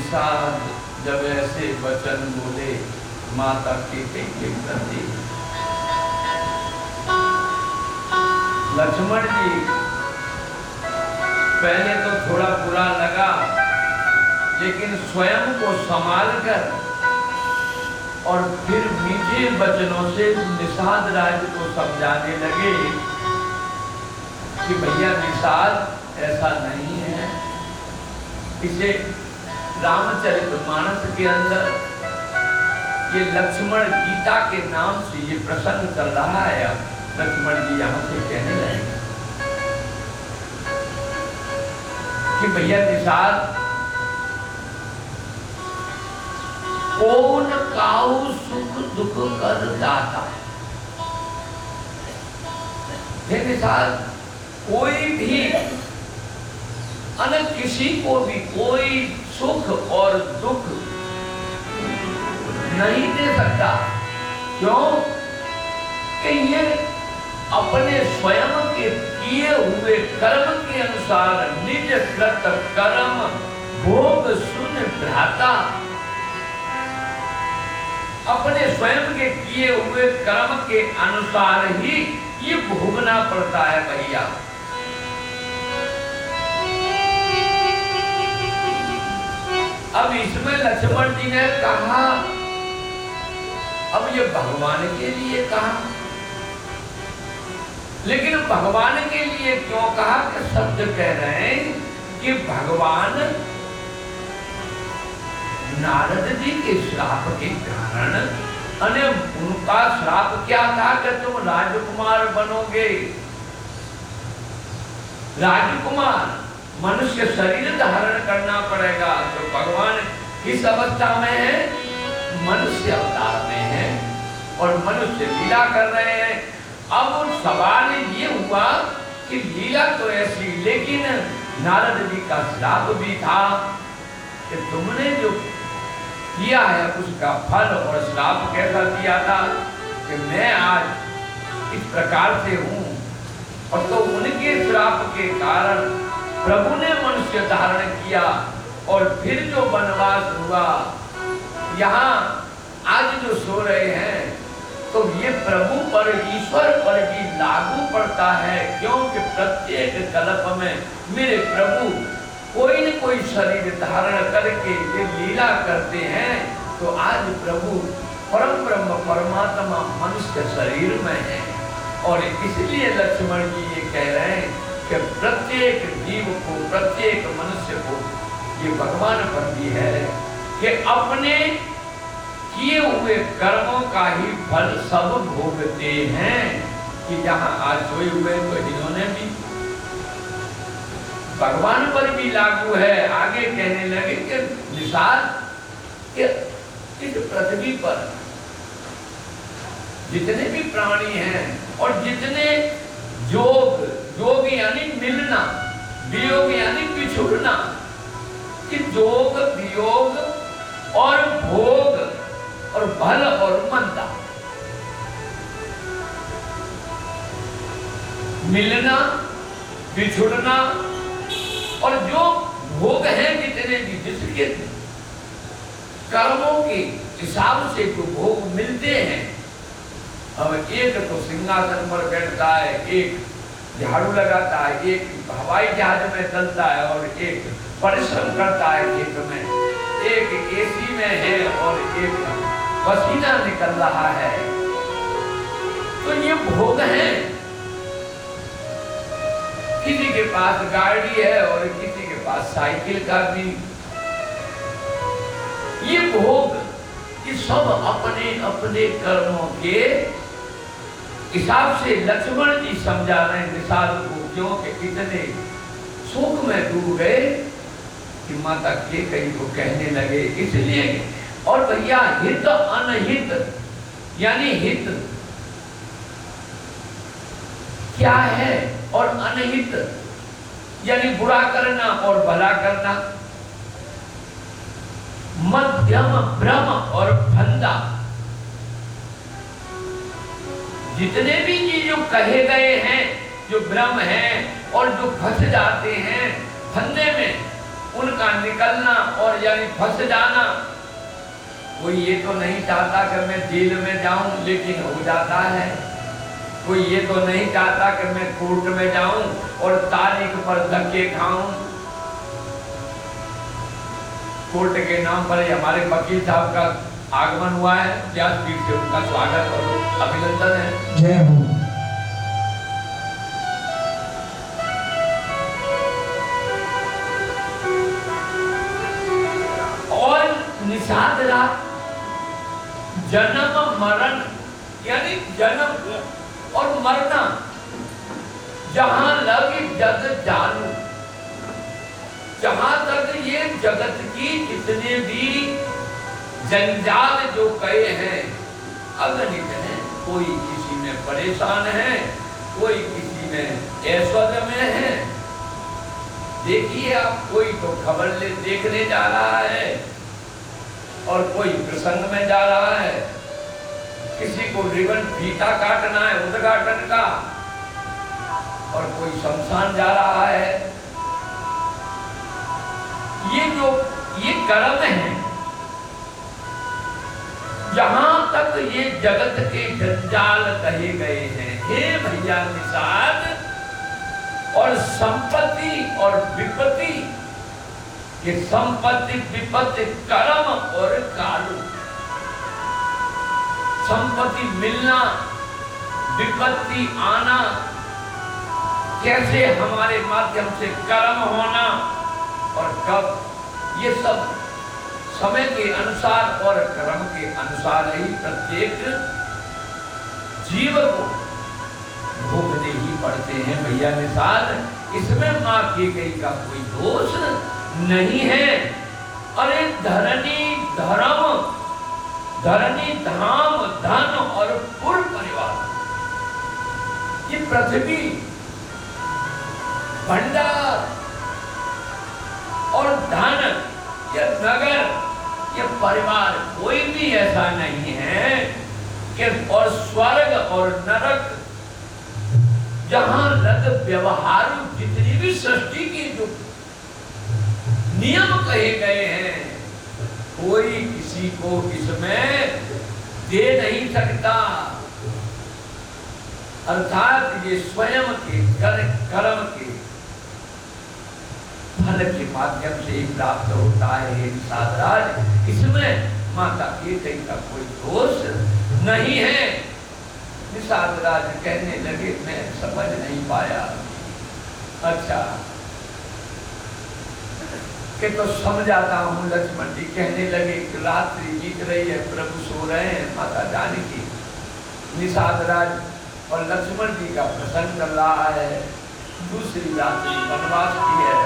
निषाद जब ऐसे वचन बोले माता के प्रति, लक्ष्मण जी पहले तो थोड़ा बुरा लगा, लेकिन स्वयं को संभाल कर और फिर मीठे वचनों से निषाद राज को समझाने लगे कि भैया निषाद ऐसा नहीं है। इसे रामचरितमानस के अंदर ये लक्ष्मण गीता के नाम से ये प्रसंग चल रहा है। अब लक्ष्मण जी यहाँ से कहने लगे कि भैया निषाद कौन काऊ सुख दुख कर दाता। हे निषाद, कोई भी किसी को भी कोई सुख और दुख नहीं दे सकता। क्यों? कि ये अपने स्वयं के किए हुए कर्म के अनुसार निज कृत कर्म भोग सुन भ्राता, अपने स्वयं के किए हुए कर्म के अनुसार ही ये भोगना पड़ता है भैया। अब इसमें लक्ष्मण जी ने कहा, अब ये भगवान के लिए कहा, लेकिन भगवान के लिए क्यों कहा कि शब्द कह रहे हैं कि भगवान नारद जी के श्राप के कारण, अने उनका श्राप क्या था कि तुम राजकुमार बनोगे। राजकुमार मनुष्य शरीर धारण करना पड़ेगा। तो भगवान किस अवस्था में है? मनुष्य अवतार में है और मनुष्य लीला कर रहे हैं। अब सवाल ये हुआ कि लीला तो ऐसी, लेकिन नारद जी का श्राप भी था कि तुमने जो किया है उसका फल, और श्राप कैसा दिया था कि मैं आज इस प्रकार से हूं। और तो उनके श्राप के कारण प्रभु ने मनुष्य धारण किया और फिर जो वनवास हुआ, यहाँ आज जो सो रहे हैं, तो ये प्रभु पर, ईश्वर पर भी लागू पड़ता है। क्योंकि प्रत्येक कल्प में मेरे प्रभु कोई न कोई शरीर धारण करके ये लीला करते हैं। तो आज प्रभु परम ब्रह्म परमात्मा मनुष्य शरीर में है, और इसलिए लक्ष्मण जी ये कह रहे हैं कि प्रत्येक जीव को, प्रत्येक मनुष्य को ये भगवान पर भी है कि अपने किए हुए कर्मों का ही फल सब भोगते हैं। कि जहां आज सोए हुए तो इन्होंने भी भगवान पर भी लागू है। आगे कहने लगे कि निषाद इस पृथ्वी पर जितने भी प्राणी हैं और जितने योग यानी मिलना, वियोग यानी बिछुड़ना, कि जोग वियोग और भोग और भल और मंदा, मिलना, बिछुड़ना और जो भोग है जितने भी, जिसके कर्मों के हिसाब से जो भोग मिलते हैं। अब एक तो सिंहासन पर बैठता है, एक झाड़ू लगाता है, एक हवाई जहाज में चलता है और एक परिश्रम करता है खेत में, एक एसी में है और एक पसीना निकल रहा है। तो ये भोग है। किसी के पास गाड़ी है और किसी के पास साइकिल का भी। ये भोग, ये सब अपने अपने कर्मों के हिसाब से लक्ष्मण जी समझा रहे हैं निषाद को। क्योंकि इतने सुख में डूब गए कि माता कैकेयी को कहने लगे। इसलिए, और भैया हित अनहित यानी हित क्या है और अनहित यानी बुरा करना और भला करना, मध्यम भ्रम और फंदा। जितने भी चीजों कहे गए हैं जो भ्रम है और जो फंस जाते हैं फंदे में, उनका निकलना और यानी फंस जाना। कोई ये तो नहीं चाहता कि मैं जेल में जाऊं, लेकिन हो जाता है। कोई ये तो नहीं चाहता कि मैं कोर्ट में जाऊं और तारीख पर धक्के खाऊं। कोर्ट के नाम पर हमारे वकील साहब का आगमन हुआ है, व्यासपीठ से उनका स्वागत और अभिनंदन है। जय हो। और निषाद रात जन्म मरण यानी जन्म और मरना, जहां लग जग जानू। जहां तक ये जगत की जितने भी जंजाल जो कहे हैं अगणित हैं। कोई किसी में परेशान है, कोई किसी में ऐश्वर्य में है। देखिए आप, कोई तो खबर देखने जा रहा है और कोई प्रसंग में जा रहा है। किसी को रिबन फीता काटना है उद्घाटन का, और कोई शमशान जा रहा है। ये कर्म है। जहां तक ये जगत के जंजाल कहे गए हैं, हे भैया निषाद, और संपत्ति और विपत्ति, ये संपत्ति विपत्ति कर्म और कालू। संपत्ति मिलना, विपत्ति आना, कैसे हमारे माध्यम से कर्म होना और कब, ये सब समय के अनुसार और कर्म के अनुसार ही प्रत्येक जीव को भोगने ही पड़ते हैं भैया निषाद। इसमें मां की गई का कोई दोष नहीं है। अरे धरनी धर्म, धरनी धाम, धन और पुर परिवार, ये पृथ्वी भंडार और धन, ये नगर, ये परिवार, कोई भी ऐसा नहीं है कि, और स्वर्ग और नरक, जहां लग व्यवहारू जितनी भी सृष्टि की जो नियम कहे गए हैं, कोई किसी को इसमें दे नहीं सकता। अर्थात ये स्वयं के कर्म के फल के माध्यम से ही प्राप्त होता है। हे निषाद, इसमें माता के कहीं का कोई दोष नहीं है। निषाद कहने लगे, मैं समझ नहीं पाया। अच्छा, कि तो समझाता हूँ। लक्ष्मण जी कहने लगे कि रात्रि बीत रही है, प्रभु सो रहे हैं, माता जानकी। निषाद और लक्ष्मण जी का प्रसंग चल रहा है। दूसरी रात्रि वनवास की है।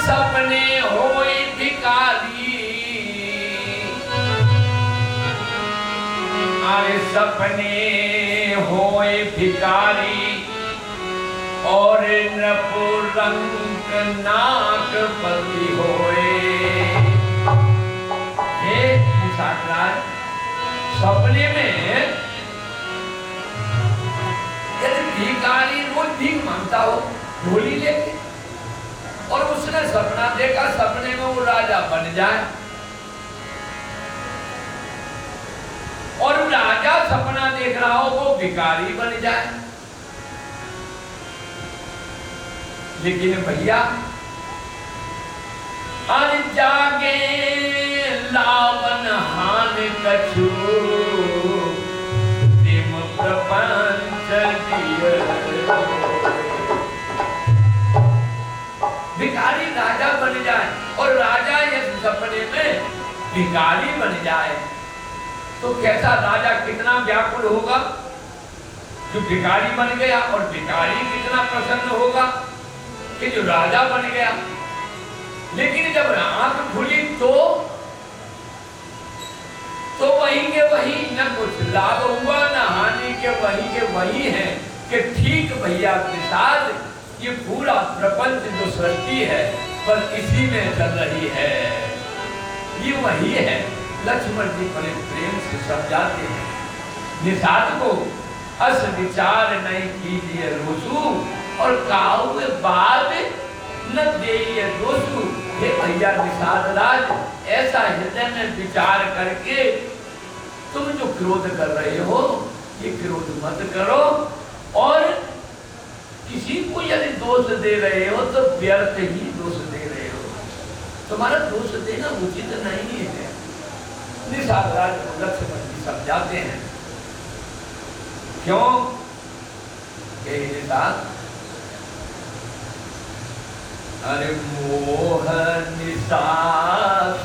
सपने होए भिखारी, अरे सपने होए भिखारी, और नपुरंक नाक पति होए। हे निषाद, सपने में यदि भिखारी रोज भीख मांगता हो ढोली लेके, और उसने सपना देखा, सपने में वो राजा बन जाए, और राजा सपना देख रहा हो वो भिखारी बन जाए। लेकिन भैया, अरे जागे लावन हान कछु, तिम प्रपंच भिखारी राजा बन जाए, और राजा यदि सपने में भिखारी बन जाए तो कैसा राजा कितना व्याकुल होगा जो भिखारी बन गया, और भिखारी कितना प्रसन्न होगा कि जो राजा बन गया। लेकिन जब आंख खुली तो वही के वही, न कुछ लाभ हुआ न हानि के वही है कि ठीक भैया निषाद, ये पूरा प्रपंच जो सृष्टि है पर इसी में चल रही है, ये वही है। लक्ष्मण जी बड़े प्रेम से समझाते हैं निषाद को, अस विचार नहीं कीजिए रोसू, और काऊ बाद न देय दोषु। हे भैया निषाद राज, ऐसा हृदय में विचार करके तुम जो क्रोध कर रहे हो, ये क्रोध मत करो। और किसी को यदि दोष दे रहे हो तो व्यर्थ ही दोष दे रहे हो, तुम्हारा दोष देना उचित नहीं है। निषाद राज को लक्ष्मण जी समझाते हैं, क्यों? निषाद, अरे मोह निषाद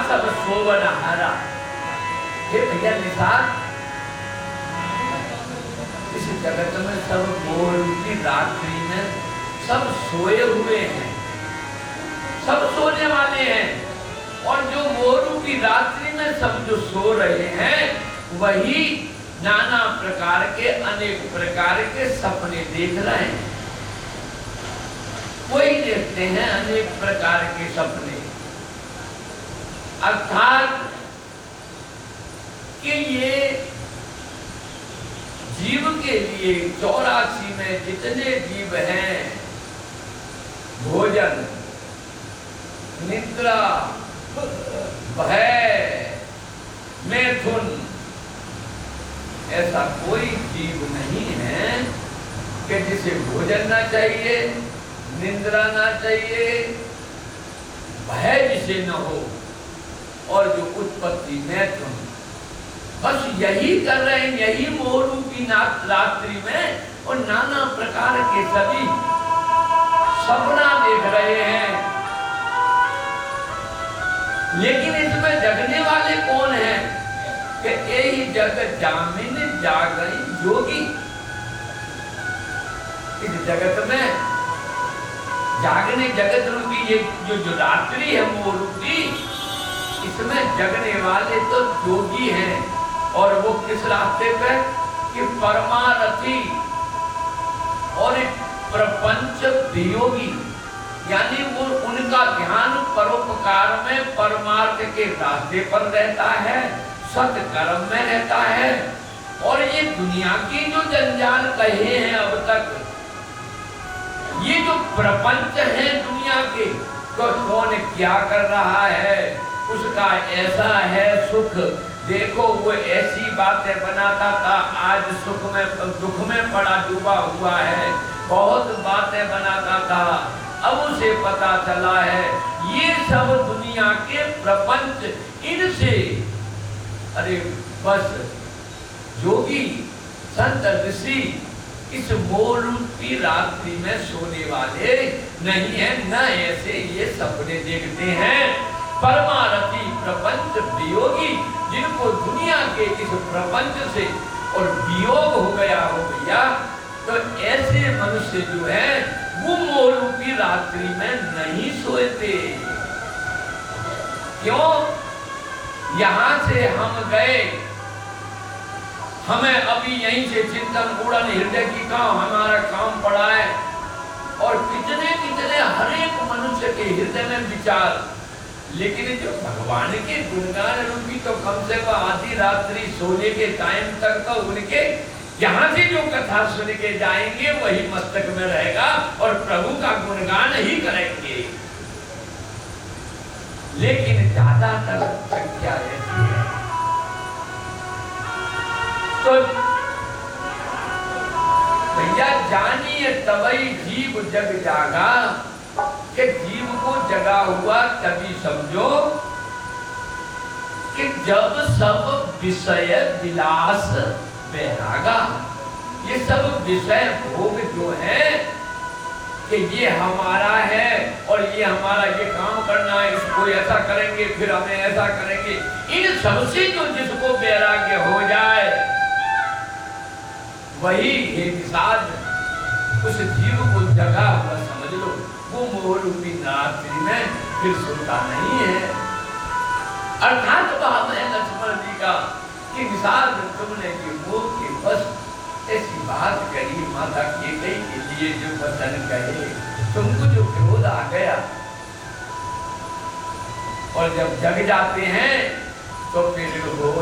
सब सोवन हारा। हे भैया निषाद, इस जगत में सब मोर की रात्रि में सब सोए हुए हैं, सब सोने वाले हैं। और जो मोरू की रात्रि में सब जो सो रहे हैं वही नाना प्रकार के अनेक प्रकार के सपने देख रहे हैं। कोई देखते हैं अनेक प्रकार के सपने, अर्थात कि ये जीव के लिए 84 में जितने जीव हैं, भोजन, निद्रा, भय, मैथुन, ऐसा कोई जीव नहीं है कि जिसे भोजन ना चाहिए, निद्रा ना चाहिए, भय जिसे न हो और जो उत्पत्ति में तुम, बस यही कर रहे हैं, यही मोह रूपी रात्रि में और नाना प्रकार के सभी सपना देख रहे हैं। लेकिन इसमें जगने वाले कौन हैं? कि यही जग जामिन जागई जोगी। इस जगत में जागने जगत रूपी ये जो रात्रि है मोह रूपी, इसमें जगने वाले तो जोगी हैं। और वो किस रास्ते पे? कि परमारथी और प्रपंच वियोगी, यानी वो उनका ध्यान परोपकार में परमार्थ के रास्ते पर रहता है, सत्कर्म में रहता है। और ये दुनिया की जो जंजाल कहे हैं अब तक, ये जो प्रपंच है दुनिया के, तो कौन क्या कर रहा है, उसका ऐसा है सुख, देखो वो ऐसी बातें बनाता था, आज सुख में दुख में पड़ा डूबा हुआ है। बहुत बातें बनाता था, अब उसे पता चला है ये सब दुनिया के प्रपंच, इनसे अरे बस जोगी संत ऋषि इस मोह रूपी रात्रि में सोने वाले नहीं है, न ऐसे ये सपने देखते हैं। परमारथी प्रपंच वियोगी, जिनको दुनिया के इस प्रपंच से और वियोग हो गया हो भैया, तो ऐसे मनुष्य जो है वो मोह रूपी रात्रि में नहीं सोते। क्यों? यहां से हम गए, हमें अभी यहीं से चिंतन उड़न हृदय की काम हमारा काम पड़ा है, और कितने कितने हर एक मनुष्य के हृदय में विचार। लेकिन जो भगवान के गुणगान रूपी तो कम से कम आधी रात्रि सोने के टाइम तक तो उनके यहाँ से जो कथा सुन के जाएंगे वही मस्तक में रहेगा और प्रभु का गुणगान ही करेंगे। लेकिन ज्यादातर संख्या ऐसी है, तो भैया जानिए तबई जीव जग जागा, कि जीव को जगा हुआ तभी समझो कि जब सब विषय विलास बैरागा, ये सब विषय भोग जो है कि ये हमारा है और ये हमारा ये काम करना है, इसको ऐसा करेंगे फिर हमें ऐसा करेंगे, इन सबसे जो जिसको वैराग्य हो जाए वही हे निषाद उस जीव को जगा हुआ समझ लो। वो मोह रूपी रात्रि में फिर सोता नहीं है। अर्थात भाव है लक्ष्मण जी का कि निषाद तुमने ये मोह के बस ऐसी बात कही माता के कई के लिए जो वचन कहे, तुमको जो क्रोध आ गया, और जब जग जाते हैं तो फिर हो